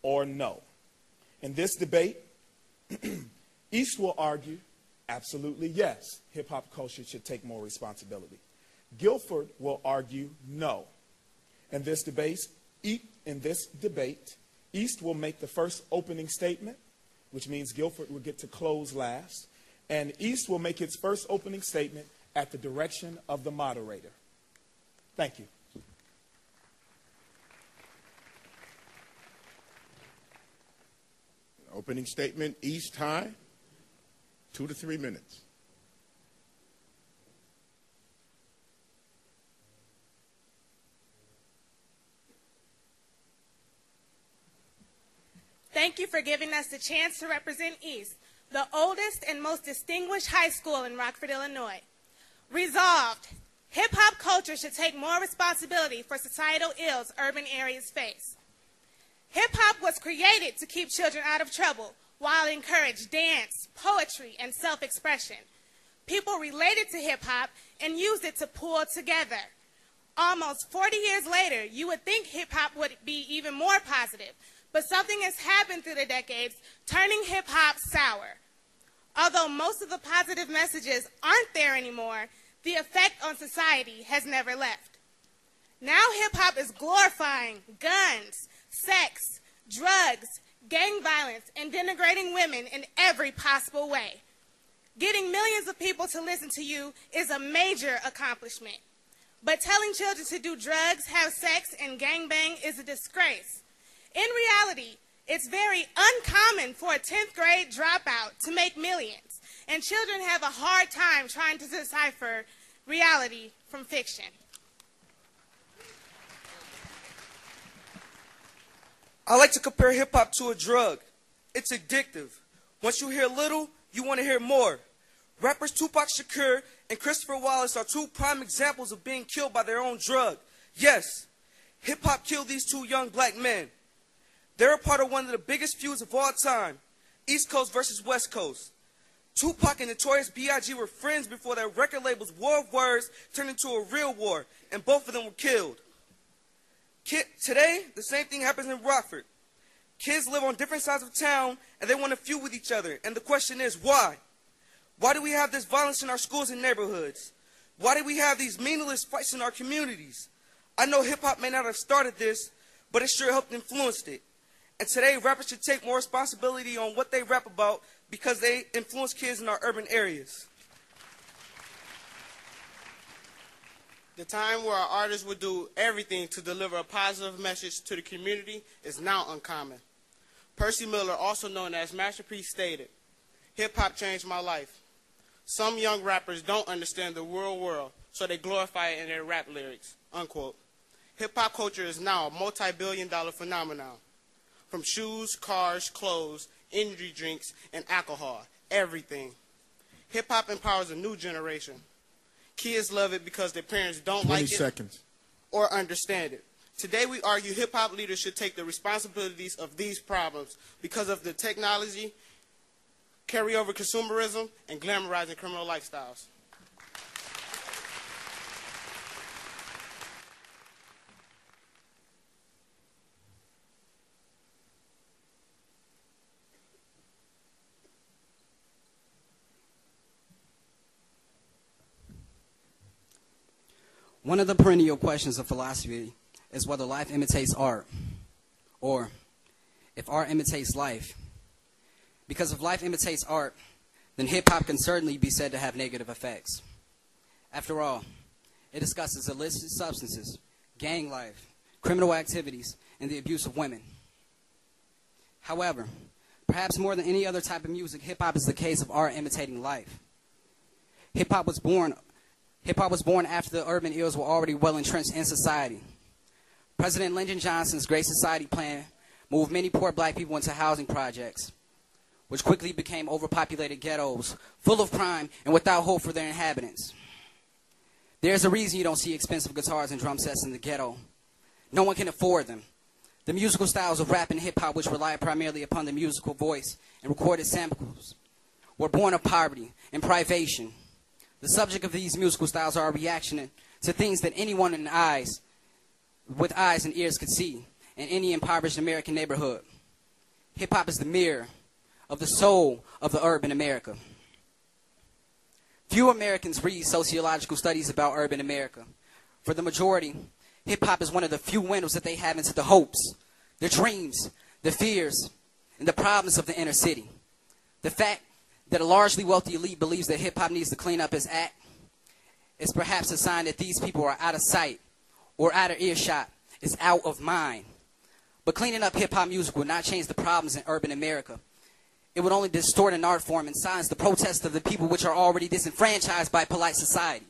or no. In this debate, East will argue, absolutely yes, hip-hop culture should take more responsibility. Guilford will argue no. In this debate, East will make the first opening statement, which means Guilford will get to close last, and East will make its first opening statement at the direction of the moderator. Thank you. Opening statement, East High, 2 to 3 minutes. Thank you for giving us the chance to represent East, the oldest and most distinguished high school in Rockford, Illinois. Resolved, hip-hop culture should take more responsibility for societal ills urban areas face. Hip-hop was created to keep children out of trouble while encourage dance, poetry, and self-expression. People related to hip-hop and used it to pull together. Almost 40 years later, you would think hip-hop would be even more positive, but something has happened through the decades, turning hip-hop sour. Although most of the positive messages aren't there anymore, the effect on society has never left. Now hip-hop is glorifying guns, sex, drugs, gang violence, and denigrating women in every possible way. Getting millions of people to listen to you is a major accomplishment. But telling children to do drugs, have sex, and gangbang is a disgrace. In reality, it's very uncommon for a 10th grade dropout to make millions, and children have a hard time trying to decipher reality from fiction. I like to compare hip-hop to a drug. It's addictive. Once you hear little, you want to hear more. Rappers Tupac Shakur and Christopher Wallace are 2 prime examples of being killed by their own drug. Yes, hip-hop killed these 2 young black men. They're a part of one of the biggest feuds of all time, East Coast versus West Coast. Tupac and Notorious B.I.G. were friends before their record label's war of words turned into a real war, and both of them were killed. Today, the same thing happens in Rockford. Kids live on different sides of town, and they want to feud with each other. And the question is, why? Why do we have this violence in our schools and neighborhoods? Why do we have these meaningless fights in our communities? I know hip-hop may not have started this, but it sure helped influence it. And today, rappers should take more responsibility on what they rap about because they influence kids in our urban areas. The time where our artists would do everything to deliver a positive message to the community is now uncommon. Percy Miller, also known as Masterpiece, stated, "Hip-hop changed my life. Some young rappers don't understand the real world, so they glorify it in their rap lyrics," unquote. Hip-hop culture is now a multi-billion-dollar phenomenon. From shoes, cars, clothes, energy drinks, and alcohol, everything. Hip-hop empowers a new generation. Kids love it because their parents don't like it or understand it. Today we argue hip-hop leaders should take the responsibilities of these problems because of the technology, carryover consumerism, and glamorizing criminal lifestyles. One of the perennial questions of philosophy is whether life imitates art, or if art imitates life. Because if life imitates art, then hip-hop can certainly be said to have negative effects. After all, it discusses illicit substances, gang life, criminal activities, and the abuse of women. However, perhaps more than any other type of music, hip-hop is the case of art imitating life. Hip-hop was born after the urban ills were already well entrenched in society. President Lyndon Johnson's Great Society plan moved many poor black people into housing projects, which quickly became overpopulated ghettos, full of crime and without hope for their inhabitants. There's a reason you don't see expensive guitars and drum sets in the ghetto. No one can afford them. The musical styles of rap and hip-hop, which rely primarily upon the musical voice and recorded samples, were born of poverty and privation. The subject of these musical styles are a reaction to things that anyone with eyes and ears could see in any impoverished American neighborhood. hip-hop is the mirror of the soul of the urban America. Few Americans read sociological studies about urban America. For the majority, hip-hop is one of the few windows that they have into the hopes, the dreams, the fears, and the problems of the inner city. The fact that a largely wealthy elite believes that hip-hop needs to clean up its act is perhaps a sign that these people are out of sight or out of earshot, is out of mind. But cleaning up hip-hop music will not change the problems in urban America. It would only distort an art form and silence the protests of the people which are already disenfranchised by polite society.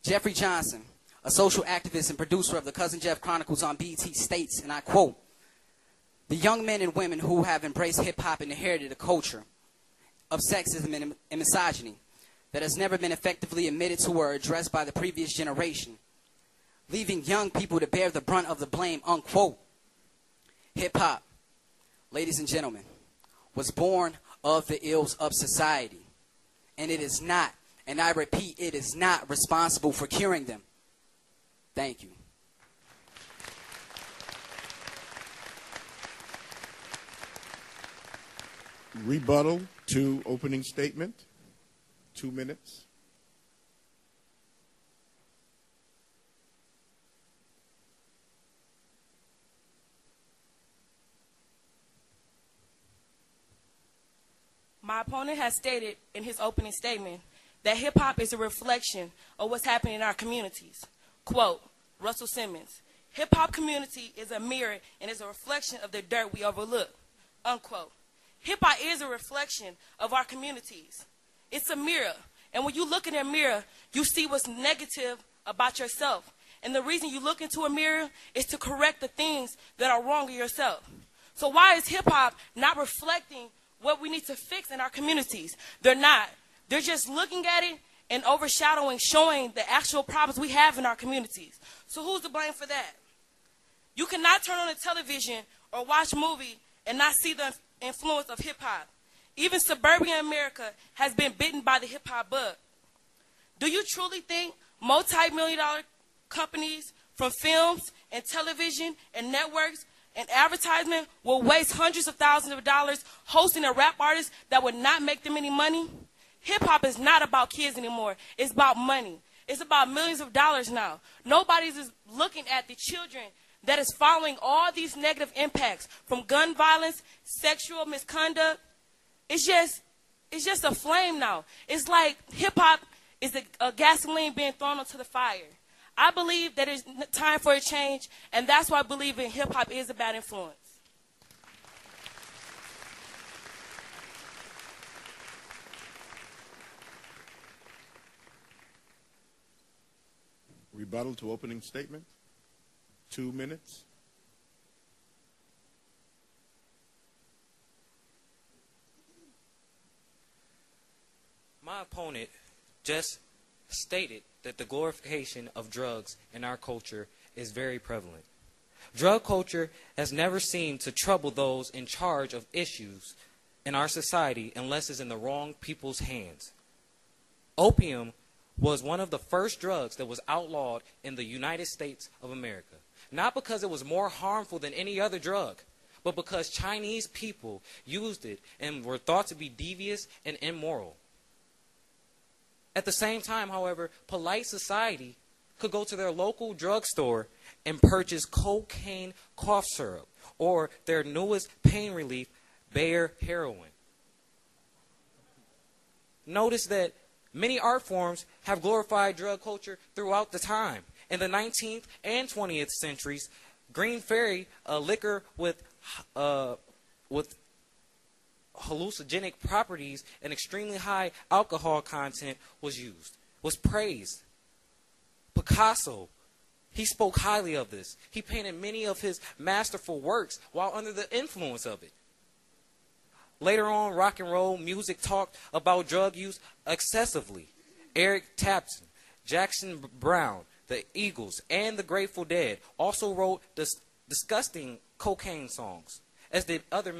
Jeffrey Johnson, a social activist and producer of the Cousin Jeff Chronicles on BET, states, and I quote, "The young men and women who have embraced hip-hop and inherited a culture of sexism and misogyny that has never been effectively admitted to or addressed by the previous generation, leaving young people to bear the brunt of the blame," unquote. Hip-hop, ladies and gentlemen, was born of the ills of society, and it is not, and I repeat, it is not responsible for curing them. Thank you. Rebuttal to opening statement. 2 minutes. My opponent has stated in his opening statement that hip-hop is a reflection of what's happening in our communities. Quote, Russell Simmons, "Hip-hop community is a mirror and is a reflection of the dirt we overlook." Unquote. Hip-hop is a reflection of our communities. It's a mirror. And when you look in a mirror, you see what's negative about yourself. And the reason you look into a mirror is to correct the things that are wrong in yourself. So why is hip-hop not reflecting what we need to fix in our communities? They're not. They're just looking at it and overshadowing, showing the actual problems we have in our communities. So who's to blame for that? You cannot turn on a television or watch a movie and not see the influence of hip-hop. Even suburban America has been bitten by the hip-hop bug. Do you truly think multi-million-dollar companies from films and television and networks and advertisement will waste hundreds of thousands of dollars hosting a rap artist that would not make them any money? Hip-hop is not about kids anymore. It's about money. It's about millions of dollars now. Nobody's is looking at the children that is following all these negative impacts from gun violence, sexual misconduct. It's just a flame now. It's like hip-hop is a gasoline being thrown onto the fire. I believe that it's time for a change, and that's why I believe in hip-hop is a bad influence. Rebuttal to opening statement. 2 minutes. My opponent just stated that the glorification of drugs in our culture is very prevalent. Drug culture has never seemed to trouble those in charge of issues in our society unless it's in the wrong people's hands. Opium was one of the first drugs that was outlawed in the United States of America. Not because it was more harmful than any other drug, but because Chinese people used it and were thought to be devious and immoral. At the same time, however, polite society could go to their local drugstore and purchase cocaine cough syrup or their newest pain relief, Bayer heroin. Notice that many art forms have glorified drug culture throughout the time. In the 19th and 20th centuries, Green Fairy, a liquor with hallucinogenic properties and extremely high alcohol content was praised. Picasso, he spoke highly of this. He painted many of his masterful works while under the influence of it. Later on, rock and roll music talked about drug use excessively. Eric Clapton, Jackson Brown, the Eagles, and the Grateful Dead also wrote disgusting cocaine songs, as did other